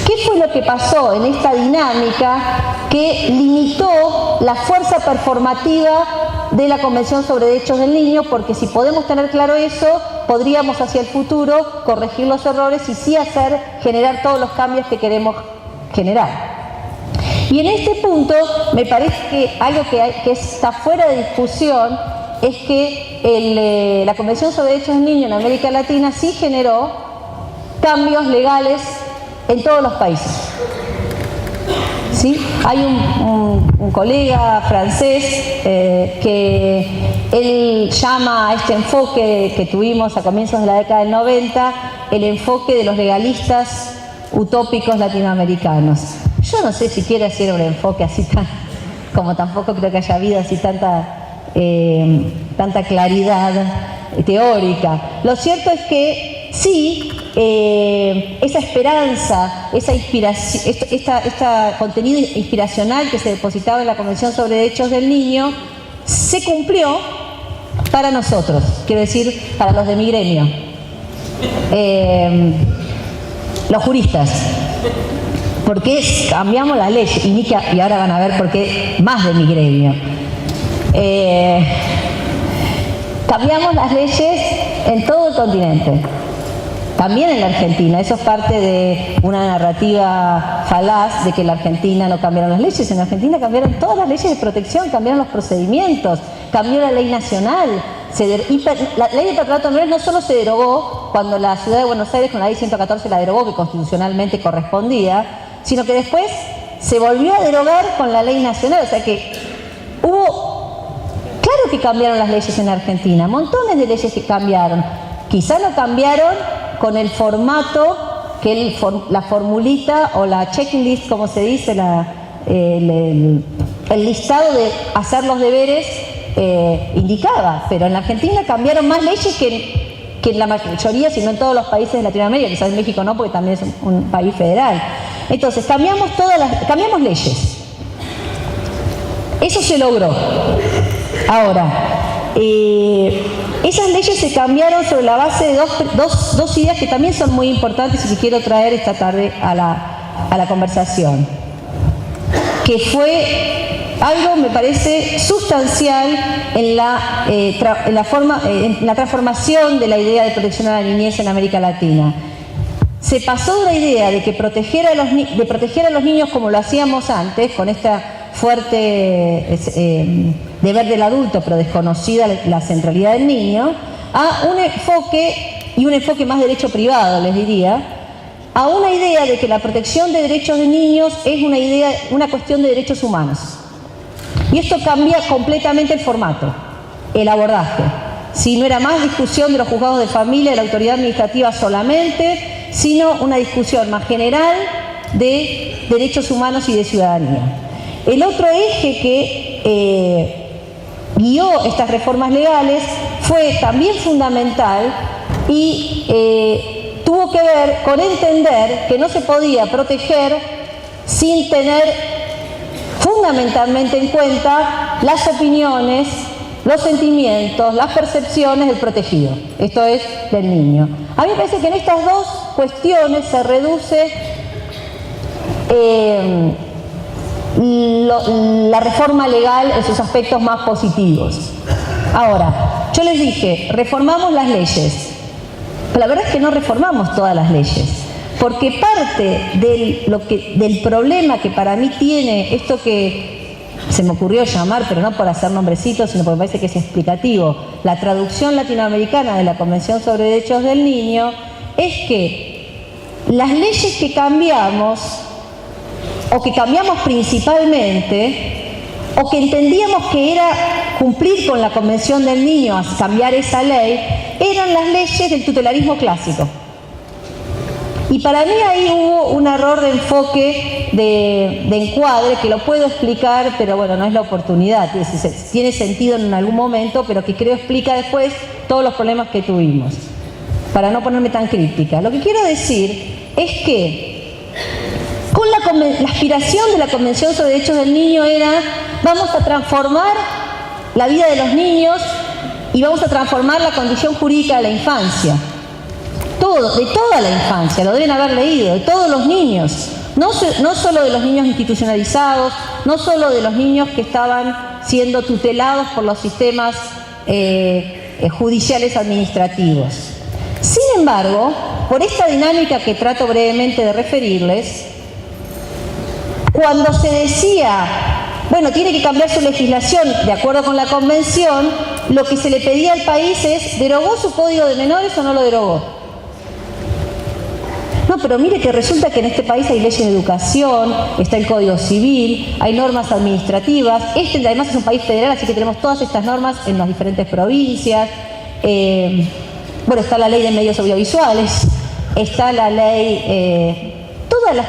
¿Qué fue lo que pasó en esta dinámica que limitó la fuerza performativa de la Convención sobre Derechos del Niño? Porque si podemos tener claro eso, podríamos hacia el futuro corregir los errores y sí generar todos los cambios que queremos generar. Y en este punto me parece que algo que está fuera de discusión es que la Convención sobre Derechos del Niño en América Latina sí generó cambios legales en todos los países. ¿Sí? Hay un colega francés que él llama a este enfoque que tuvimos a comienzos de la década del 90 el enfoque de los legalistas utópicos latinoamericanos. Yo no sé siquiera si era un enfoque así como tampoco creo que haya habido así tanta claridad teórica. Lo cierto es que sí, esa esperanza, esa inspiración, este contenido inspiracional que se depositaba en la Convención sobre Derechos del Niño se cumplió para nosotros, quiero decir, para los de mi gremio, los juristas. Porque cambiamos la ley, y ahora van a ver por qué más de mi gremio. Cambiamos las leyes en todo el continente, también en la Argentina. Eso es parte de una narrativa falaz de que en la Argentina no cambiaron las leyes. En la Argentina cambiaron todas las leyes de protección, cambiaron los procedimientos, cambió la ley nacional. La ley de patronato menores no solo se derogó cuando la Ciudad de Buenos Aires con la ley 114 la derogó, que constitucionalmente correspondía, sino que después se volvió a derogar con la ley nacional. O sea que claro que cambiaron las leyes en Argentina, montones de leyes que cambiaron. Quizá no cambiaron con el formato que la formulita o la checklist, como se dice, el listado de hacer los deberes indicaba, pero en la Argentina cambiaron más leyes que en la mayoría, si no en todos los países de Latinoamérica. Quizás en México no, porque también es un país federal. Entonces cambiamos leyes. Eso se logró. Ahora, esas leyes se cambiaron sobre la base de dos ideas que también son muy importantes y que quiero traer esta tarde a la conversación, que fue algo, me parece, sustancial en la transformación de la idea de protección a la niñez en América Latina. Se pasó de la idea de que proteger a los niños como lo hacíamos antes, con esta fuerte deber del adulto, pero desconocida la centralidad del niño, a un enfoque más de derecho privado, les diría, a una idea de que la protección de derechos de niños es una cuestión de derechos humanos. Y esto cambia completamente el formato, el abordaje. Si no era más discusión de los juzgados de familia, de la autoridad administrativa solamente, sino una discusión más general de derechos humanos y de ciudadanía. El otro eje que guió estas reformas legales fue también fundamental y tuvo que ver con entender que no se podía proteger sin tener fundamentalmente en cuenta las opiniones, los sentimientos, las percepciones del protegido, esto es, del niño. A mí me parece que en estas dos cuestiones se reduce la reforma legal en sus aspectos más positivos. Ahora, yo les dije, reformamos las leyes, pero la verdad es que no reformamos todas las leyes, porque parte del problema que para mí tiene esto que se me ocurrió llamar, pero no por hacer nombrecitos, sino porque me parece que es explicativo, la traducción latinoamericana de la Convención sobre Derechos del Niño, es que las leyes que cambiamos, o que cambiamos principalmente, o que entendíamos que era cumplir con la Convención del Niño, cambiar esa ley, eran las leyes del tutelarismo clásico. Y para mí ahí hubo un error de enfoque, de encuadre, que lo puedo explicar, pero bueno, no es la oportunidad. Tiene sentido en algún momento, pero que creo explica después todos los problemas que tuvimos, para no ponerme tan críptica. Lo que quiero decir es que con la aspiración de la Convención sobre Derechos del Niño era: vamos a transformar la vida de los niños y vamos a transformar la condición jurídica de la infancia. de toda la infancia, lo deben haber leído, de todos los niños, no solo de los niños institucionalizados, no solo de los niños que estaban siendo tutelados por los sistemas judiciales administrativos. Sin embargo, por esta dinámica que trato brevemente de referirles, cuando se decía, bueno, tiene que cambiar su legislación de acuerdo con la convención, lo que se le pedía al país es, ¿derogó su código de menores o no lo derogó? No, pero mire que resulta que en este país hay leyes de educación, está el Código Civil, hay normas administrativas. Este además es un país federal, así que tenemos todas estas normas en las diferentes provincias. Bueno, está la ley de medios audiovisuales, está la ley, todas las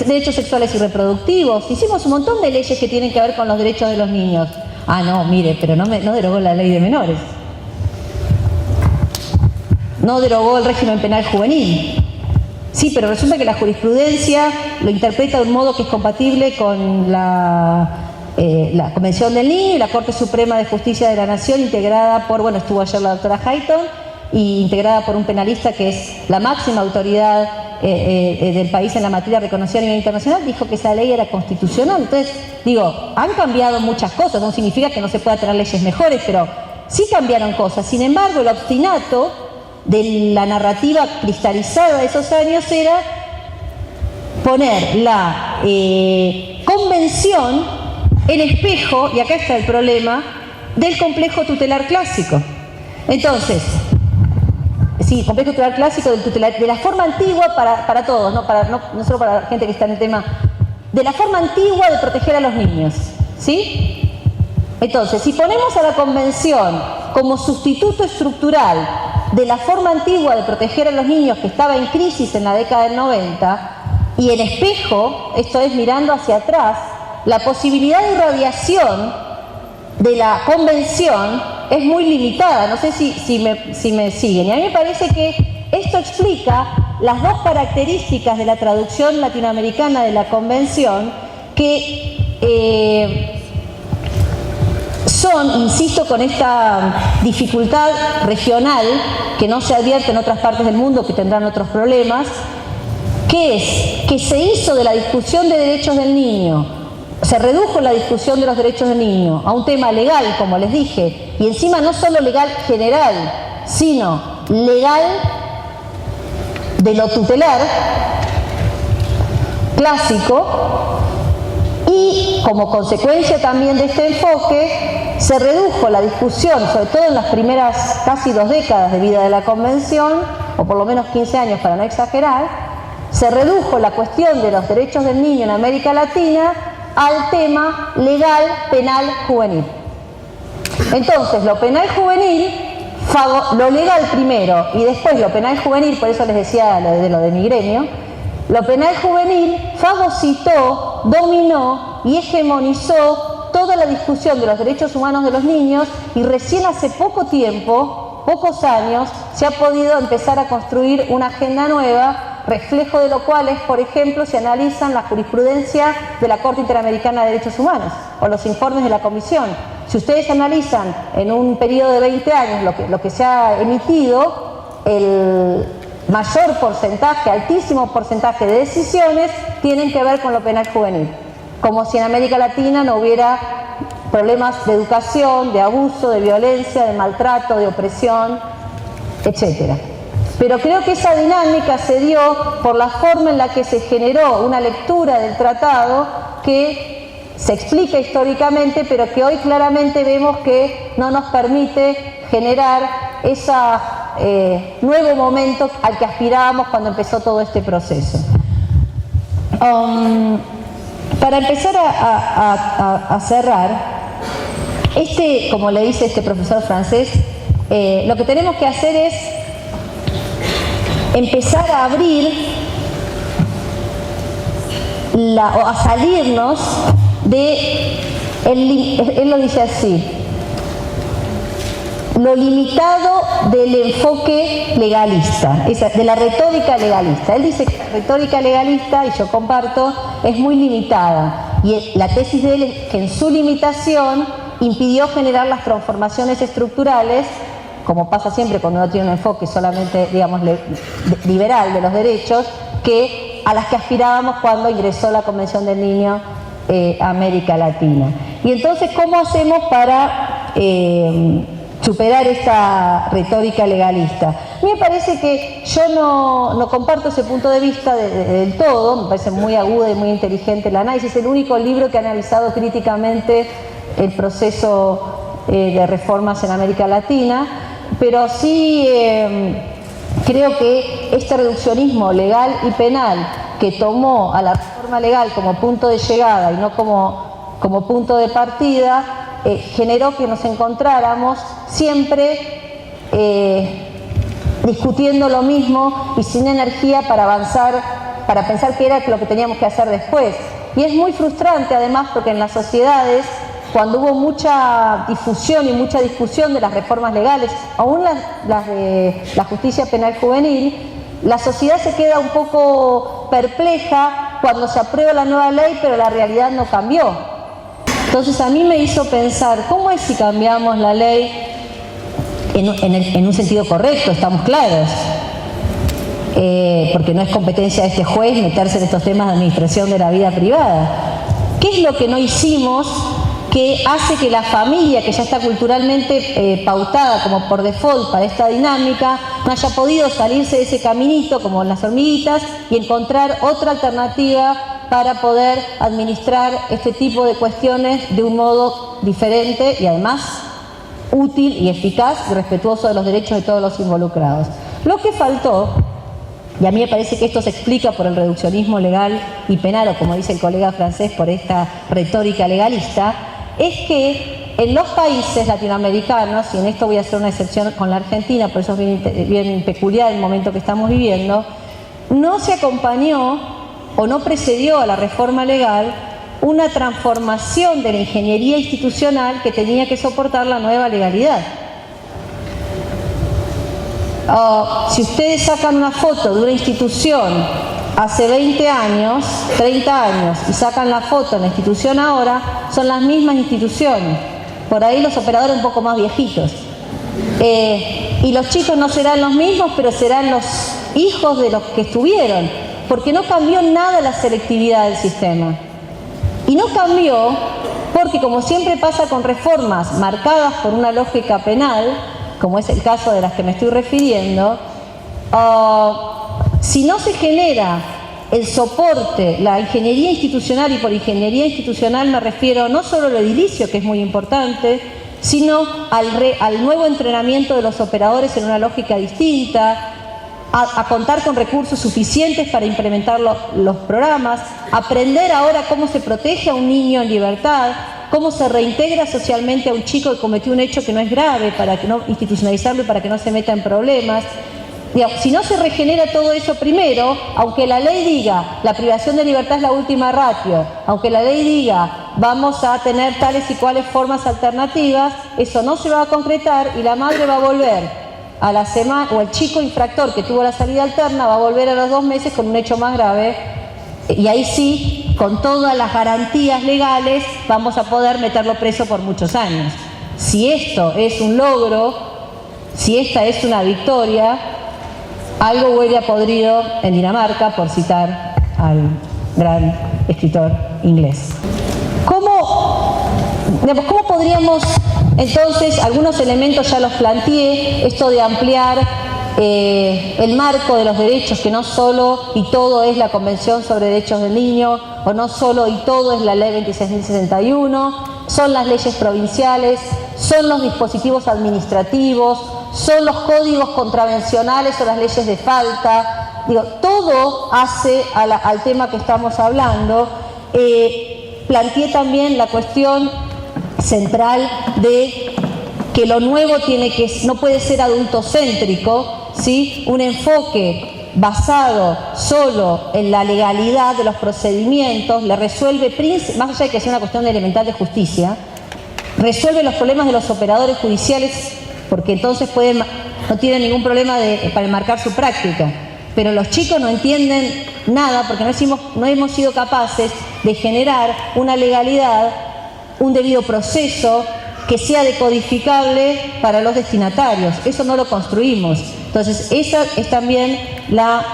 derechos sexuales y reproductivos. Hicimos un montón de leyes que tienen que ver con los derechos de los niños. Ah, no, mire, pero no derogó la ley de menores. No derogó el régimen penal juvenil. Sí, pero resulta que la jurisprudencia lo interpreta de un modo que es compatible con la Convención del Niño y la Corte Suprema de Justicia de la Nación, integrada por, bueno, estuvo ayer la doctora Hayton, y integrada por un penalista que es la máxima autoridad del país en la materia reconocida a nivel internacional, dijo que esa ley era constitucional. Entonces, digo, han cambiado muchas cosas, no significa que no se pueda tener leyes mejores, pero sí cambiaron cosas. Sin embargo, el obstinato de la narrativa cristalizada de esos años era poner la convención en espejo, y acá está el problema, del complejo tutelar clásico. Entonces, sí, complejo tutelar clásico del tutelar, de la forma antigua para todos, no solo para la gente que está en el tema, de la forma antigua de proteger a los niños, ¿sí? Entonces, si ponemos a la convención como sustituto estructural de la forma antigua de proteger a los niños que estaba en crisis en la década del 90, y en espejo, esto es mirando hacia atrás, la posibilidad de irradiación de la convención es muy limitada. No sé si me siguen. Y a mí me parece que esto explica las dos características de la traducción latinoamericana de la convención, que son, insisto, con esta dificultad regional que no se advierte en otras partes del mundo, que tendrán otros problemas, que es que se hizo de la discusión de derechos del niño, se redujo la discusión de los derechos del niño a un tema legal, como les dije, y encima no solo legal general, sino legal de lo tutelar clásico, y como consecuencia también de este enfoque se redujo la discusión, sobre todo en las primeras casi 2 décadas de vida de la Convención, o por lo menos 15 años para no exagerar, se redujo la cuestión de los derechos del niño en América Latina al tema legal, penal, juvenil. Entonces, lo penal juvenil, lo legal primero y después lo penal juvenil, por eso les decía lo de mi gremio, lo penal juvenil fagocitó, dominó y hegemonizó toda la discusión de los derechos humanos de los niños, y recién hace poco tiempo, pocos años, se ha podido empezar a construir una agenda nueva, reflejo de lo cual es, por ejemplo, si analizan la jurisprudencia de la Corte Interamericana de Derechos Humanos o los informes de la Comisión. Si ustedes analizan en un periodo de 20 años lo que se ha emitido, el mayor porcentaje, altísimo porcentaje de decisiones tienen que ver con lo penal juvenil, como si en América Latina no hubiera problemas de educación, de abuso, de violencia, de maltrato, de opresión, etc. Pero creo que esa dinámica se dio por la forma en la que se generó una lectura del tratado que se explica históricamente, pero que hoy claramente vemos que no nos permite generar ese nuevo momento al que aspirábamos cuando empezó todo este proceso. Para empezar a cerrar, como le dice este profesor francés, lo que tenemos que hacer es empezar a abrir o a salirnos de, él lo dice así, lo limitado del enfoque legalista, de la retórica legalista. Él dice que la retórica legalista, y yo comparto, es muy limitada, y la tesis de él es que en su limitación impidió generar las transformaciones estructurales como pasa siempre cuando uno tiene un enfoque solamente, digamos, liberal de los derechos, que a las que aspirábamos cuando ingresó la Convención del Niño a América Latina. Y entonces, ¿cómo hacemos para superar esta retórica legalista? A mí me parece que yo no comparto ese punto de vista del todo, me parece muy agudo y muy inteligente el análisis, es el único libro que ha analizado críticamente el proceso de reformas en América Latina, pero sí creo que este reduccionismo legal y penal que tomó a la reforma legal como punto de llegada y no como punto de partida, generó que nos encontráramos siempre discutiendo lo mismo y sin energía para avanzar, para pensar qué era lo que teníamos que hacer después. Y es muy frustrante además porque en las sociedades, cuando hubo mucha difusión y mucha discusión de las reformas legales, aún las de la justicia penal juvenil, la sociedad se queda un poco perpleja cuando se aprueba la nueva ley, pero la realidad no cambió. Entonces a mí me hizo pensar, ¿cómo es si cambiamos la ley en un sentido correcto? Estamos claros. Porque no es competencia de este juez meterse en estos temas de administración de la vida privada. ¿Qué es lo que no hicimos que hace que la familia, que ya está culturalmente pautada como por default para esta dinámica, no haya podido salirse de ese caminito como las hormiguitas y encontrar otra alternativa para poder administrar este tipo de cuestiones de un modo diferente y además útil y eficaz y respetuoso de los derechos de todos los involucrados? Lo que faltó, y a mí me parece que esto se explica por el reduccionismo legal y penal, o como dice el colega francés, por esta retórica legalista, es que en los países latinoamericanos, y en esto voy a hacer una excepción con la Argentina, por eso es bien peculiar el momento que estamos viviendo, no se acompañó o no precedió a la reforma legal una transformación de la ingeniería institucional que tenía que soportar la nueva legalidad. Si ustedes sacan una foto de una institución hace 20 años, 30 años, y sacan la foto en la institución ahora, son las mismas instituciones. Por ahí los operadores un poco más viejitos. Y los chicos no serán los mismos, pero serán los hijos de los que estuvieron, porque no cambió nada la selectividad del sistema. Y no cambió porque, como siempre pasa con reformas marcadas por una lógica penal, como es el caso de las que me estoy refiriendo, si no se genera el soporte, la ingeniería institucional, y por ingeniería institucional me refiero no solo al edilicio, que es muy importante, sino al nuevo entrenamiento de los operadores en una lógica distinta, a contar con recursos suficientes para implementar los programas, aprender ahora cómo se protege a un niño en libertad, cómo se reintegra socialmente a un chico que cometió un hecho que no es grave, para que no institucionalizarlo y para que no se meta en problemas. Digamos, si no se regenera todo eso primero, aunque la ley diga la privación de libertad es la última ratio, aunque la ley diga vamos a tener tales y cuales formas alternativas, eso no se va a concretar y la madre va a volver a la semana, o el chico infractor que tuvo la salida alterna va a volver a los 2 meses con un hecho más grave, y ahí sí, con todas las garantías legales, vamos a poder meterlo preso por muchos años. Si esto es un logro, si esta es una victoria, algo huele a podrido en Dinamarca, por citar al gran escritor inglés. ¿Cómo podríamos, entonces, algunos elementos ya los planteé, esto de ampliar el marco de los derechos, que no solo y todo es la Convención sobre Derechos del Niño, o no solo y todo es la Ley 26.061, son las leyes provinciales, son los dispositivos administrativos, son los códigos contravencionales o las leyes de falta. Digo, todo hace al tema que estamos hablando. Planteé también la cuestión central de que lo nuevo no puede ser adultocéntrico, ¿sí? Un enfoque basado solo en la legalidad de los procedimientos le resuelve, más allá de que sea una cuestión elemental de justicia, resuelve los problemas de los operadores judiciales, porque entonces no tienen ningún problema para enmarcar su práctica. Pero los chicos no entienden nada porque no hemos sido capaces de generar una legalidad, un debido proceso que sea decodificable para los destinatarios. Eso no lo construimos. Entonces, esa es también la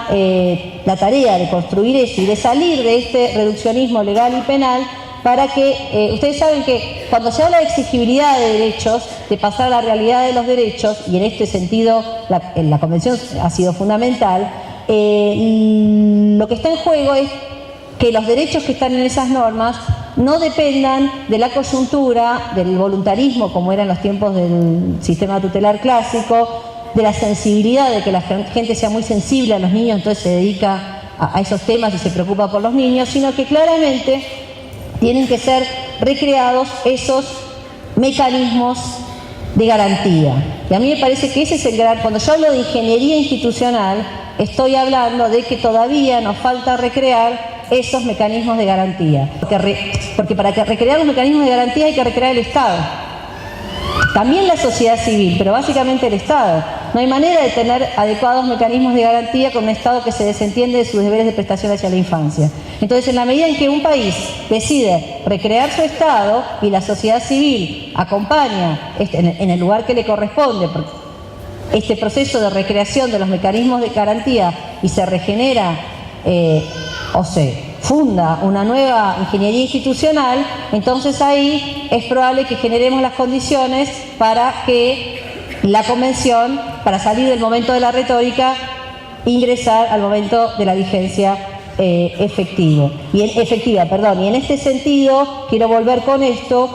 tarea de construir eso y de salir de este reduccionismo legal y penal para que, ustedes saben que cuando se habla de exigibilidad de derechos, de pasar a la realidad de los derechos, y en este sentido la Convención ha sido fundamental, lo que está en juego es que los derechos que están en esas normas no dependan de la coyuntura, del voluntarismo, como era en los tiempos del sistema tutelar clásico, de la sensibilidad, de que la gente sea muy sensible a los niños, entonces se dedica a esos temas y se preocupa por los niños, sino que claramente tienen que ser recreados esos mecanismos de garantía. Y a mí me parece que ese es el gran... Cuando yo hablo de ingeniería institucional, estoy hablando de que todavía nos falta recrear esos mecanismos de garantía. Porque para recrear los mecanismos de garantía hay que recrear el Estado. También la sociedad civil, pero básicamente el Estado. No hay manera de tener adecuados mecanismos de garantía con un Estado que se desentiende de sus deberes de prestación hacia la infancia. Entonces, en la medida en que un país decide recrear su Estado y la sociedad civil acompaña en el lugar que le corresponde este proceso de recreación de los mecanismos de garantía y se regenera o se funda una nueva ingeniería institucional, entonces ahí es probable que generemos las condiciones para que la Convención, para salir del momento de la retórica, ingresar al momento de la vigencia efectiva. Y en este sentido, quiero volver con esto,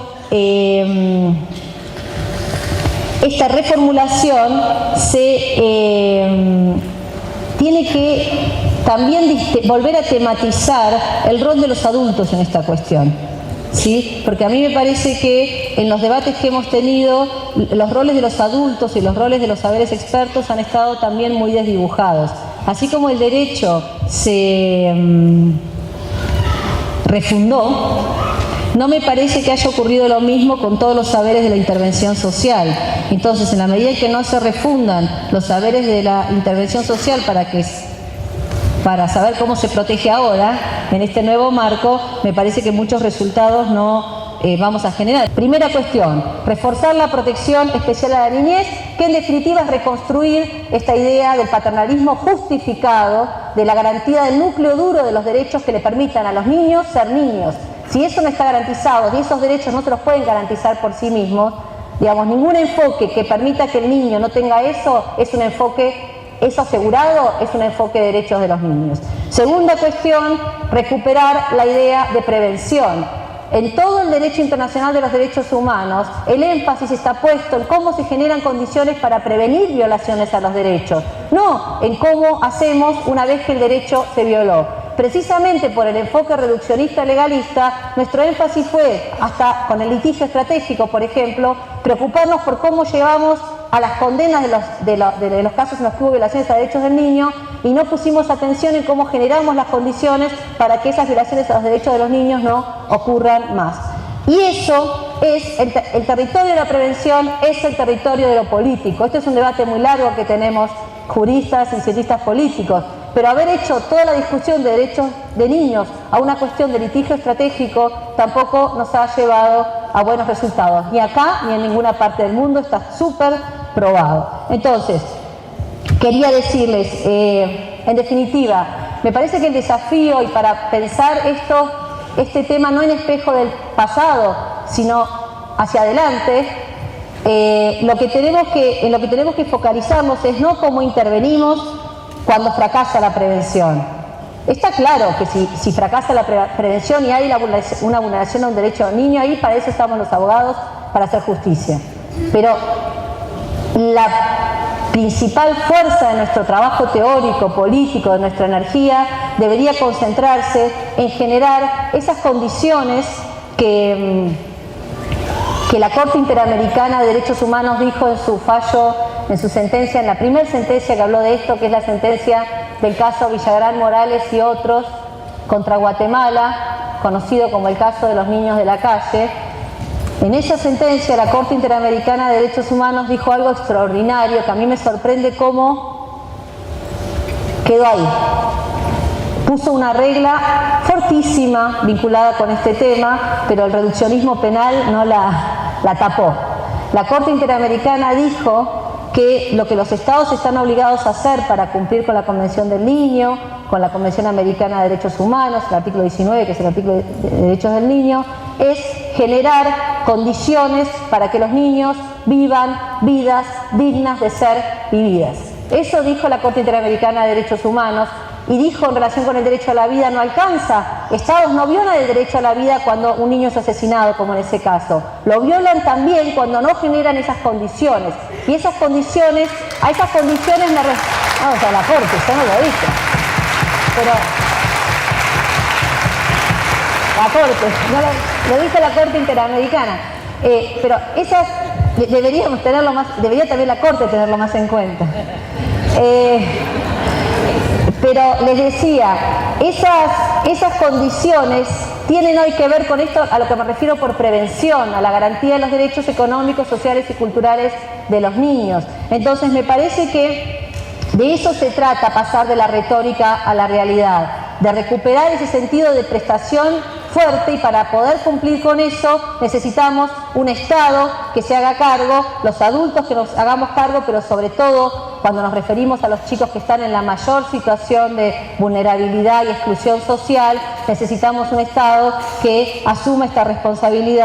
esta reformulación tiene que también volver a tematizar el rol de los adultos en esta cuestión, ¿sí? Porque a mí me parece que en los debates que hemos tenido, los roles de los adultos y los roles de los saberes expertos han estado también muy desdibujados. Así como el derecho se refundó, no me parece que haya ocurrido lo mismo con todos los saberes de la intervención social. Entonces, en la medida en que no se refundan los saberes de la intervención social para saber cómo se protege ahora, en este nuevo marco, me parece que muchos resultados no vamos a generar. Primera cuestión, reforzar la protección especial a la niñez, que en definitiva es reconstruir esta idea del paternalismo justificado, de la garantía del núcleo duro de los derechos que le permitan a los niños ser niños. Si eso no está garantizado y esos derechos no se los pueden garantizar por sí mismos, digamos, ningún enfoque que permita que el niño no tenga eso es un enfoque... Eso asegurado es un enfoque de derechos de los niños. Segunda cuestión, recuperar la idea de prevención. En todo el derecho internacional de los derechos humanos, el énfasis está puesto en cómo se generan condiciones para prevenir violaciones a los derechos, no en cómo hacemos una vez que el derecho se violó. Precisamente por el enfoque reduccionista legalista, nuestro énfasis fue, hasta con el litigio estratégico, por ejemplo, preocuparnos por cómo llevamos a las condenas de los casos en los que hubo violaciones a derechos del niño y no pusimos atención en cómo generamos las condiciones para que esas violaciones a los derechos de los niños no ocurran más. Y eso es, el territorio de la prevención es el territorio de lo político. Este es un debate muy largo que tenemos juristas y cientistas políticos, pero haber hecho toda la discusión de derechos de niños a una cuestión de litigio estratégico tampoco nos ha llevado a buenos resultados, ni acá ni en ninguna parte del mundo, está súper probado. Entonces, quería decirles, en definitiva, me parece que el desafío, y para pensar este tema no en espejo del pasado, sino hacia adelante, en lo que tenemos que focalizarnos es no cómo intervenimos cuando fracasa la prevención. Está claro que si fracasa la prevención y hay una vulneración de un derecho del niño, ahí para eso estamos los abogados, para hacer justicia. Pero la principal fuerza de nuestro trabajo teórico, político, de nuestra energía, debería concentrarse en generar esas condiciones que la Corte Interamericana de Derechos Humanos dijo en su fallo, en su sentencia, en la primera sentencia que habló de esto, que es la sentencia del caso Villagrán Morales y otros contra Guatemala, conocido como el caso de los niños de la calle. En esa sentencia, la Corte Interamericana de Derechos Humanos dijo algo extraordinario que a mí me sorprende cómo quedó ahí. Puso una regla fortísima vinculada con este tema, pero el reduccionismo penal no la la tapó. La Corte Interamericana dijo que lo que los estados están obligados a hacer para cumplir con la Convención del Niño, con la Convención Americana de Derechos Humanos, el artículo 19, que es el artículo de Derechos del Niño, es generar condiciones para que los niños vivan vidas dignas de ser vividas. Eso dijo la Corte Interamericana de Derechos Humanos, y dijo en relación con el derecho a la vida no alcanza. Estados no violan el derecho a la vida cuando un niño es asesinado, como en ese caso. Lo violan también cuando no generan esas condiciones. Y esas condiciones, a esas condiciones vamos a la Corte, yo no lo dije. Pero la Corte, no lo dice la Corte Interamericana. Pero esas deberíamos tenerlo más, debería también la Corte tenerlo más en cuenta. Pero les decía, esas condiciones tienen hoy que ver con esto, a lo que me refiero por prevención, a la garantía de los derechos económicos, sociales y culturales de los niños. Entonces me parece que de eso se trata, pasar de la retórica a la realidad, de recuperar ese sentido de prestación fuerte, y para poder cumplir con eso necesitamos un Estado que se haga cargo, los adultos que nos hagamos cargo, pero sobre todo cuando nos referimos a los chicos que están en la mayor situación de vulnerabilidad y exclusión social, necesitamos un Estado que asuma esta responsabilidad.